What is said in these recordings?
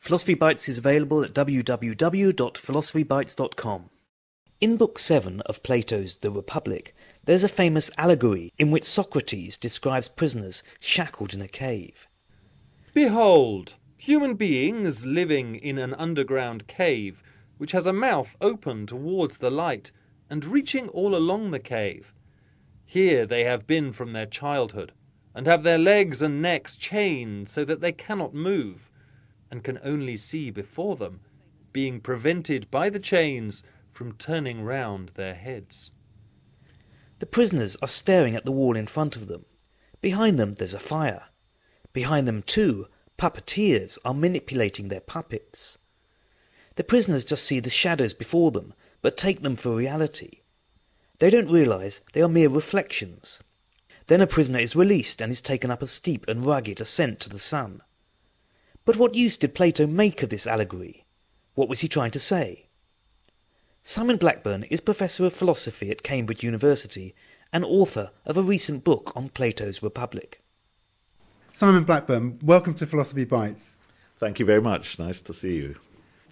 Philosophy Bites is available at www.philosophybites.com. In Book 7 of Plato's The Republic, there's a famous allegory in which Socrates describes prisoners shackled in a cave. Behold, human beings living in an underground cave, which has a mouth open towards the light and reaching all along the cave. Here they have been from their childhood, and have their legs and necks chained so that they cannot move, and can only see before them, being prevented by the chains from turning round their heads. The prisoners are staring at the wall in front of them. Behind them there's a fire. Behind them too, puppeteers are manipulating their puppets. The prisoners just see the shadows before them, but take them for reality. They don't realise they are mere reflections. Then a prisoner is released and is taken up a steep and rugged ascent to the sun. But what use did Plato make of this allegory? What was he trying to say? Simon Blackburn is Professor of Philosophy at Cambridge University and author of a recent book on Plato's Republic. Simon Blackburn, welcome to Philosophy Bites. Thank you very much. Nice to see you.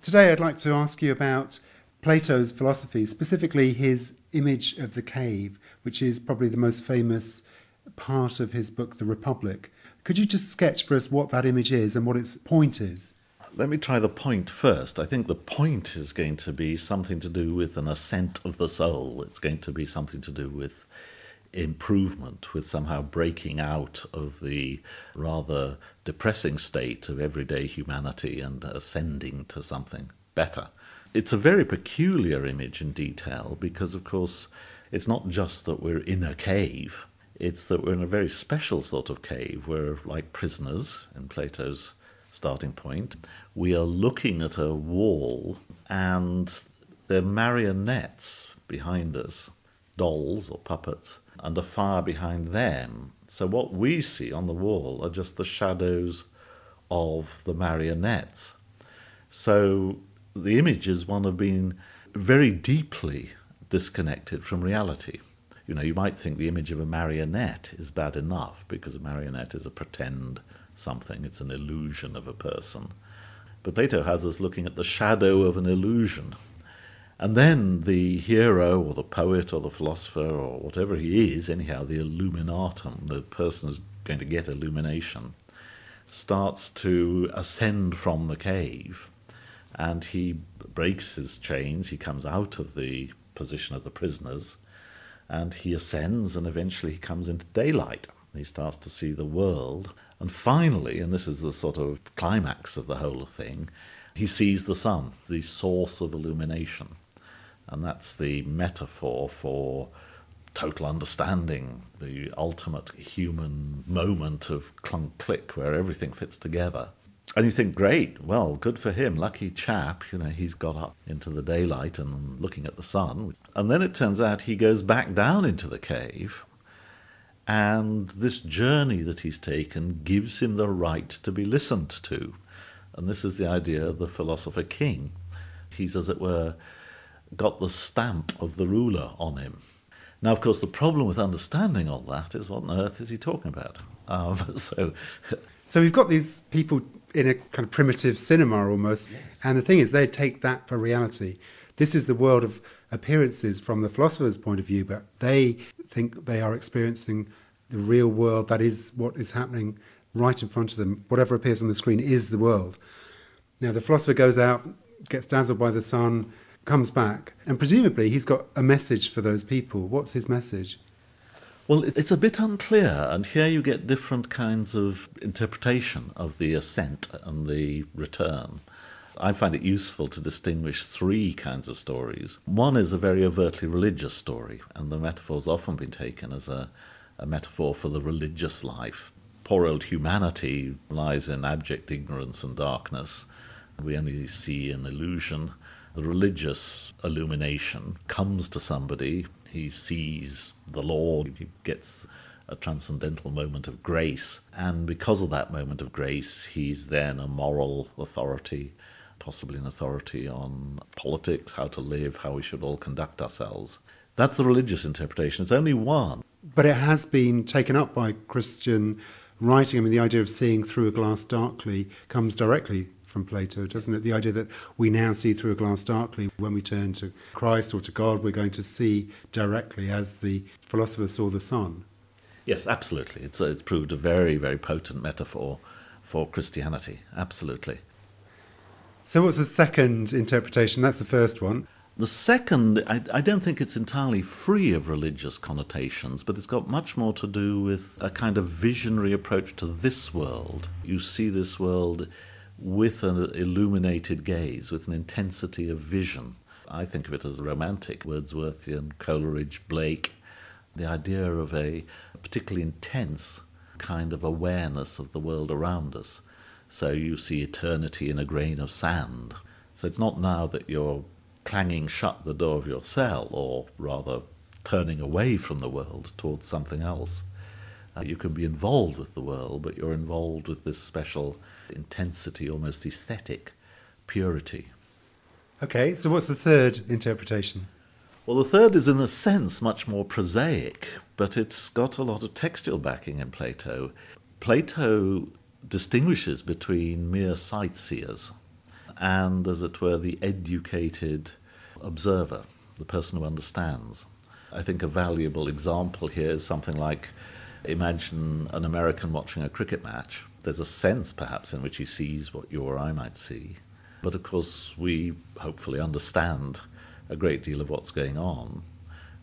Today I'd like to ask you about Plato's philosophy, specifically his image of the cave, which is probably the most famous part of his book, The Republic. Could you just sketch for us what that image is and what its point is? Let me try the point first. I think the point is going to be something to do with an ascent of the soul. It's going to be something to do with improvement, with somehow breaking out of the rather depressing state of everyday humanity and ascending to something better. It's a very peculiar image in detail because, of course, it's not just that we're in a cave. It's that we're in a very special sort of cave. We're like prisoners in Plato's starting point. We are looking at a wall and there are marionettes behind us, dolls or puppets, and a fire behind them. So what we see on the wall are just the shadows of the marionettes. So the image is one of being very deeply disconnected from reality. You know, you might think the image of a marionette is bad enough because a marionette is a pretend something, it's an illusion of a person. But Plato has us looking at the shadow of an illusion. And then the hero or the poet or the philosopher or whatever he is, anyhow, the illuminatum, the person who's going to get illumination, starts to ascend from the cave. And he breaks his chains, he comes out of the position of the prisoners, and he ascends, and eventually he comes into daylight. He starts to see the world. And finally, and this is the sort of climax of the whole thing, he sees the sun, the source of illumination. And that's the metaphor for total understanding, the ultimate human moment of clunk-click where everything fits together. And you think, great, well, good for him, lucky chap, you know, he's got up into the daylight and looking at the sun. And then it turns out he goes back down into the cave, and this journey that he's taken gives him the right to be listened to. And this is the idea of the philosopher king. He's, as it were, got the stamp of the ruler on him. Now, of course, the problem with understanding all that is what on earth is he talking about? So we've got these people in a kind of primitive cinema almost, yes. And the thing is, they take that for reality. This is the world of appearances from the philosopher's point of view, but they think they are experiencing the real world. That is what is happening right in front of them. Whatever appears on the screen is the world. Now, the philosopher goes out, gets dazzled by the sun, comes back, and presumably he's got a message for those people. What's his message? Well, it's a bit unclear, and here you get different kinds of interpretation of the ascent and the return. I find it useful to distinguish three kinds of stories. One is a very overtly religious story, and the metaphor's often been taken as a metaphor for the religious life. Poor old humanity lies in abject ignorance and darkness. We only see an illusion. The religious illumination comes to somebody. He sees the Lord. He gets a transcendental moment of grace. And because of that moment of grace, he's then a moral authority, possibly an authority on politics, how to live, how we should all conduct ourselves. That's the religious interpretation. It's only one. But it has been taken up by Christian writing. I mean, the idea of seeing through a glass darkly comes directly from Plato, doesn't it? The idea that we now see through a glass darkly. When we turn to Christ or to God, we're going to see directly as the philosophers saw the sun. Yes, absolutely. It's proved a very, very potent metaphor for Christianity. Absolutely. So what's the second interpretation? That's the first one. The second, I don't think it's entirely free of religious connotations, but it's got much more to do with a kind of visionary approach to this world. You see this world with an illuminated gaze, with an intensity of vision. I think of it as romantic, Wordsworthian, Coleridge, Blake. The idea of a particularly intense kind of awareness of the world around us. So you see eternity in a grain of sand. So it's not now that you're clanging shut the door of your cell, or rather turning away from the world towards something else. You can be involved with the world, but you're involved with this special intensity, almost aesthetic purity. Okay, so what's the third interpretation? Well, the third is in a sense much more prosaic, but it's got a lot of textual backing in Plato. Plato distinguishes between mere sightseers and, as it were, the educated observer, the person who understands. I think a valuable example here is something like, imagine an American watching a cricket match. There's a sense, perhaps, in which he sees what you or I might see. But, of course, we hopefully understand a great deal of what's going on,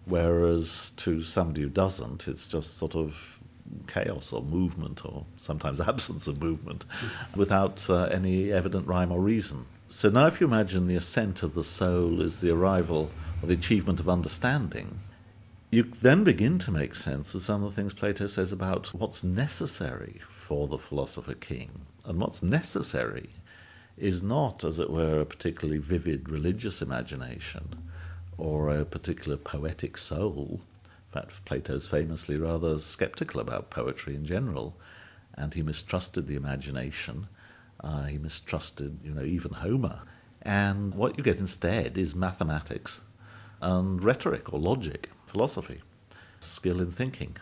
whereas to somebody who doesn't, it's just sort of chaos or movement, or sometimes absence of movement, without any evident rhyme or reason. So now if you imagine the ascent of the soul is the arrival or the achievement of understanding, you then begin to make sense of some of the things Plato says about what's necessary for the philosopher king. And what's necessary is not, as it were, a particularly vivid religious imagination or a particular poetic soul. In fact, Plato's famously rather sceptical about poetry in general, and he mistrusted the imagination. He mistrusted, even Homer. And what you get instead is mathematics and rhetoric or logic, philosophy, skill in thinking.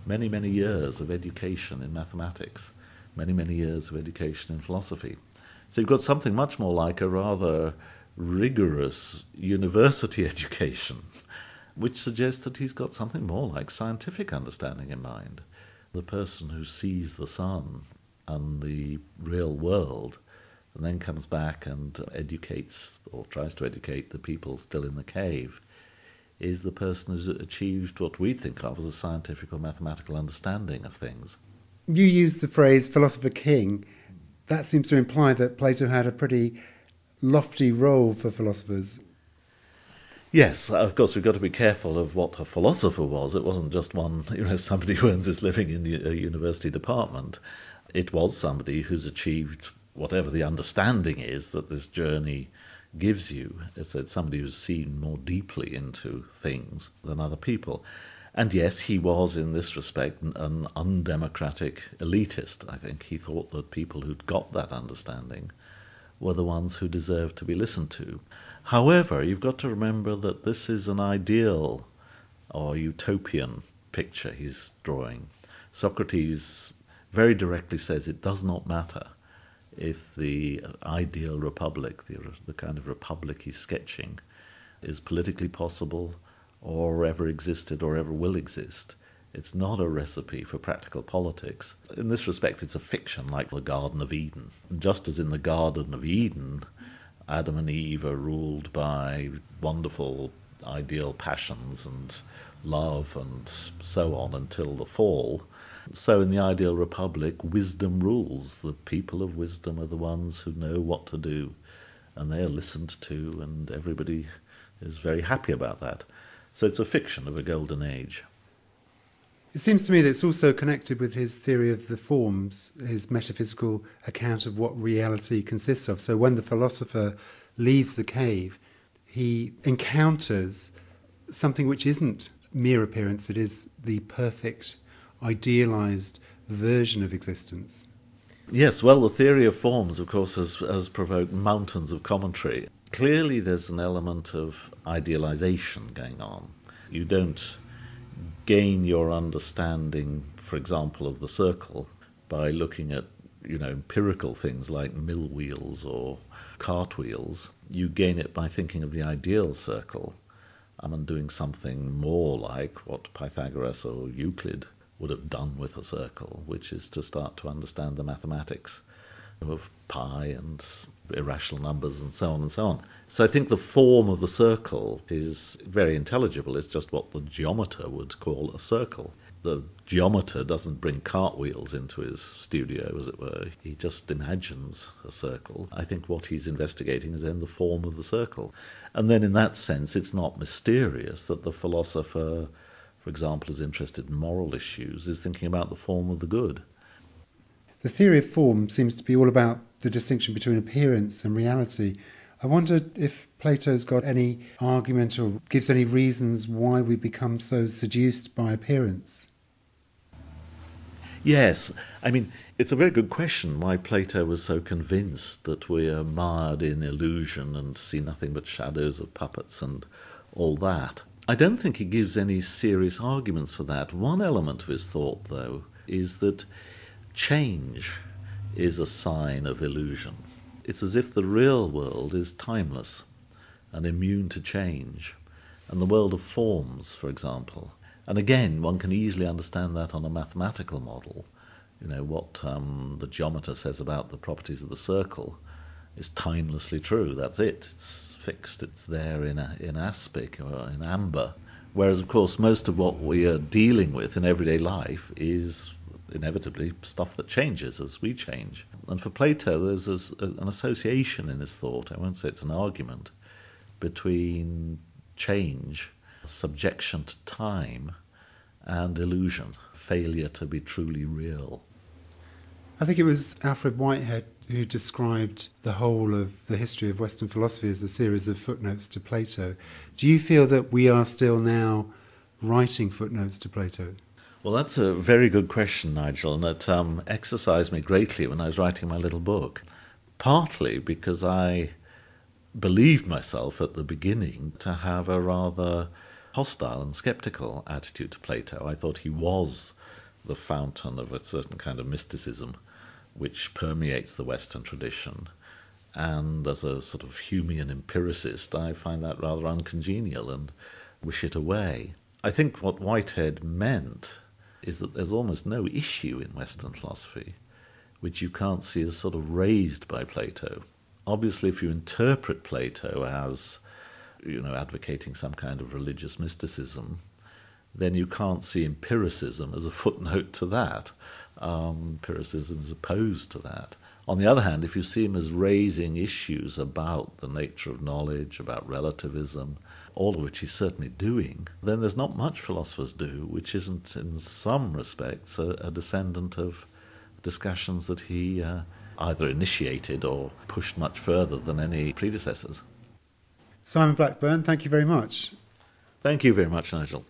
Many, many years of education in mathematics, many, many years of education in philosophy. So you've got something much more like a rather rigorous university education, which suggests that he's got something more like scientific understanding in mind. The person who sees the sun and the real world and then comes back and educates or tries to educate the people still in the cave is the person who's achieved what we think of as a scientific or mathematical understanding of things. You used the phrase philosopher king. That seems to imply that Plato had a pretty lofty role for philosophers. Yes, of course, we've got to be careful of what a philosopher was. It wasn't just one, somebody who earns his living in a university department. It was somebody who's achieved whatever the understanding is that this journey gives you. It's somebody who's seen more deeply into things than other people. And yes, he was, in this respect, an undemocratic elitist, I think. He thought that people who'd got that understanding were the ones who deserved to be listened to. However, you've got to remember that this is an ideal or utopian picture he's drawing. Socrates very directly says it does not matter if the ideal republic, the kind of republic he's sketching, is politically possible or ever existed or ever will exist. It's not a recipe for practical politics. In this respect, it's a fiction like the Garden of Eden. And just as in the Garden of Eden, Adam and Eve are ruled by wonderful ideal passions and love and so on until the fall, so in the ideal republic, wisdom rules. The people of wisdom are the ones who know what to do, and they are listened to, and everybody is very happy about that. So it's a fiction of a golden age. It seems to me that it's also connected with his theory of the forms, his metaphysical account of what reality consists of. So when the philosopher leaves the cave, he encounters something which isn't mere appearance, it is the perfect, idealised version of existence. Yes, well, the theory of forms, of course, has provoked mountains of commentary. Clearly there's an element of idealisation going on. You don't gain your understanding, for example, of the circle by looking at, empirical things like mill wheels or cartwheels. You gain it by thinking of the ideal circle and doing something more like what Pythagoras or Euclid would have done with a circle, which is to start to understand the mathematics of pi and irrational numbers and so on and so on. So I think the form of the circle is very intelligible. It's just what the geometer would call a circle. The geometer doesn't bring cartwheels into his studio, as it were. He just imagines a circle. I think what he's investigating is then the form of the circle. And then in that sense, it's not mysterious that the philosopher, for example, who's interested in moral issues, is thinking about the form of the good. The theory of form seems to be all about the distinction between appearance and reality. I wondered if Plato's got any argument or gives any reasons why we become so seduced by appearance. Yes, I mean, it's a very good question why Plato was so convinced that we are mired in illusion and see nothing but shadows of puppets and all that. I don't think he gives any serious arguments for that. One element of his thought, though, is that change is a sign of illusion. It's as if the real world is timeless and immune to change, and the world of forms, for example. And again, one can easily understand that on a mathematical model. What the geometer says about the properties of the circle is timelessly true. That's it. It's fixed. It's there in aspic or in amber. Whereas, of course, most of what we are dealing with in everyday life is inevitably stuff that changes as we change. And for Plato, there's an association in his thought, I won't say it's an argument, between change, subjection to time, and illusion, failure to be truly real. I think it was Alfred Whitehead who described the whole of the history of Western philosophy as a series of footnotes to Plato. Do you feel that we are still now writing footnotes to Plato? Well, that's a very good question, Nigel, and it exercised me greatly when I was writing my little book. Partly because I believed myself at the beginning to have a rather hostile and sceptical attitude to Plato. I thought he was the fountain of a certain kind of mysticism which permeates the Western tradition. And as a sort of Humean empiricist, I find that rather uncongenial and wish it away. I think what Whitehead meant is that there's almost no issue in Western philosophy which you can't see as sort of raised by Plato. Obviously, if you interpret Plato as, advocating some kind of religious mysticism, then you can't see empiricism as a footnote to that. Empiricism is opposed to that. On the other hand, if you see him as raising issues about the nature of knowledge, about relativism, all of which he's certainly doing, then there's not much philosophers do which isn't in some respects a descendant of discussions that he either initiated or pushed much further than any predecessors. Simon Blackburn, thank you very much. Thank you very much, Nigel.